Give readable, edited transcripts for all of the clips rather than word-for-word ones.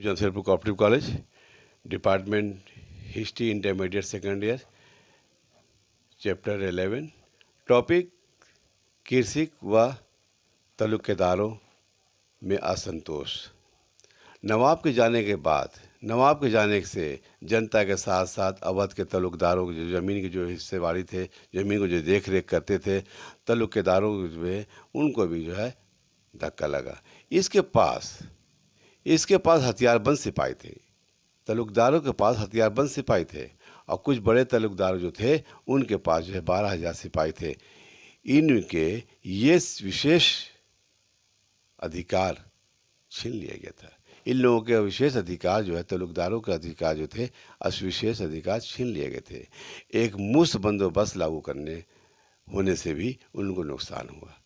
Jamshedpur cooperative college, department history, intermediate second year, chapter 11। Topic कृषिक व तलुकेदारों में असंतोष। नवाब के जाने से जनता के साथ साथ अवध के तलुकदारों की जो ज़मीन की जो हिस्सेवारी थे, ज़मीन को जो देख रेख करते थे, तलुकेदारों में उनको भी जो है धक्का लगा। इसके पास हथियारबंद सिपाही थे, तलुकदारों के पास हथियारबंद सिपाही थे और कुछ बड़े तलुकदार जो थे उनके पास जो है 12,000 सिपाही थे। इनके ये विशेष अधिकार छीन लिया गया था। इन लोगों के विशेष अधिकार जो है, तलुकदारों के अधिकार जो थे, विशेष अधिकार छीन लिए गए थे। एक मुश्त बंदोबस्त लागू करने होने से भी उनको नुकसान हुआ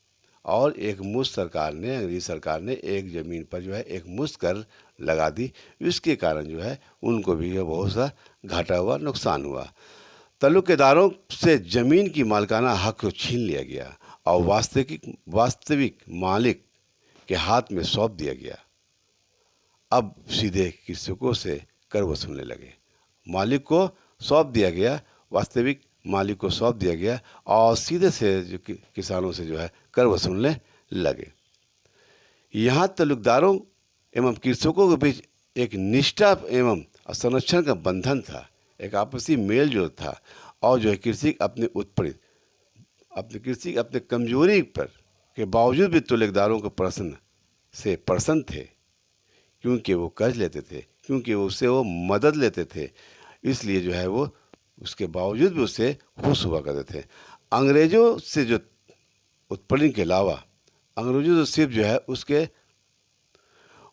और एक मुश्त अंग्रेजी सरकार ने एक ज़मीन पर जो है एक मुश्त कर लगा दी। इसके कारण जो है उनको भी बहुत सा घाटा हुआ, नुकसान हुआ। तलुकेदारों से ज़मीन की मालिकाना हक को छीन लिया गया और वास्तविक मालिक के हाथ में सौंप दिया गया। अब सीधे कृषकों से कर वसूलने लगे। मालिक को सौंप दिया गया, वास्तविक मालिक को सौंप दिया गया और सीधे से जो किसानों से जो है कर वसूलने लगे। यहाँ तलुकदारों एवं कृषकों के बीच एक निष्ठा एवं संरक्षण का बंधन था, एक आपसी मेल जो था। और जो है कृषक अपने कमजोरी पर के बावजूद भी तलुकदारों को प्रसन्न थे, क्योंकि वो कर्ज लेते थे, क्योंकि उससे वो मदद लेते थे। इसलिए जो है वो उसके बावजूद भी उससे खुश हुआ करते थे। अंग्रेजों से जो उत्पीड़न के अलावा, अंग्रेजों से सिर्फ जो है उसके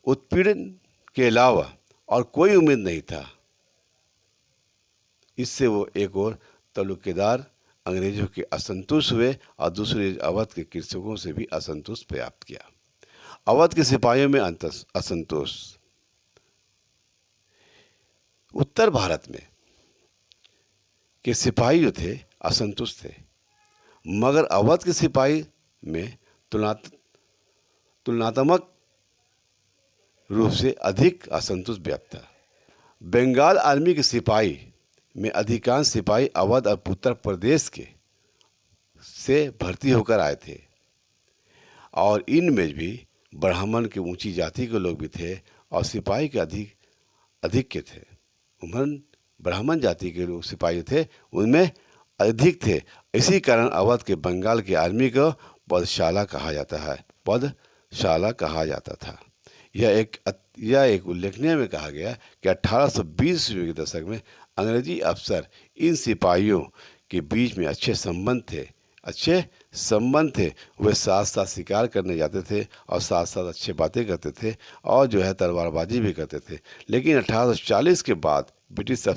उत्पीड़न के अलावा और कोई उम्मीद नहीं था। इससे वो एक और तलुकेदार अंग्रेजों के असंतुष्ट हुए और दूसरे अवध के कृषकों से भी असंतोष प्राप्त किया। अवध के सिपाहियों में असंतोष। उत्तर भारत में के सिपाही जो थे असंतुष्ट थे, मगर अवध के सिपाही में तुलनात्मक रूप से अधिक असंतोष व्याप्त था। बंगाल आर्मी के सिपाही में अधिकांश सिपाही अवध और उत्तर प्रदेश के से भर्ती होकर आए थे और इनमें भी ब्राह्मण की ऊंची जाति के लोग भी थे और सिपाही के अधिक के थे। ब्राह्मण जाति के लोग सिपाही थे, उनमें अधिक थे। इसी कारण अवध के बंगाल की आर्मी को पदशाला कहा जाता था। यह एक उल्लेखनीय में कहा गया कि 1820 के दशक में अंग्रेजी अफसर इन सिपाहियों के बीच में अच्छे संबंध थे। वे साथ साथ शिकार करने जाते थे और साथ साथ अच्छी बातें करते थे और जो है तलवारबाजी भी करते थे। लेकिन 1840 के बाद ब्रिटिश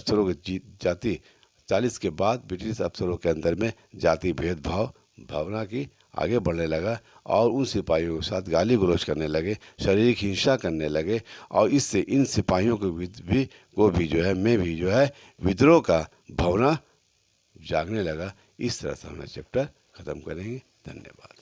अफसरों के अंदर में जाति भेदभाव भावना की आगे बढ़ने लगा और उन सिपाहियों के साथ गाली गलौज करने लगे, शारीरिक हिंसा करने लगे और इससे इन सिपाहियों को भी जो है विद्रोह का भावना जागने लगा। इस तरह से हम चैप्टर खत्म करेंगे। धन्यवाद।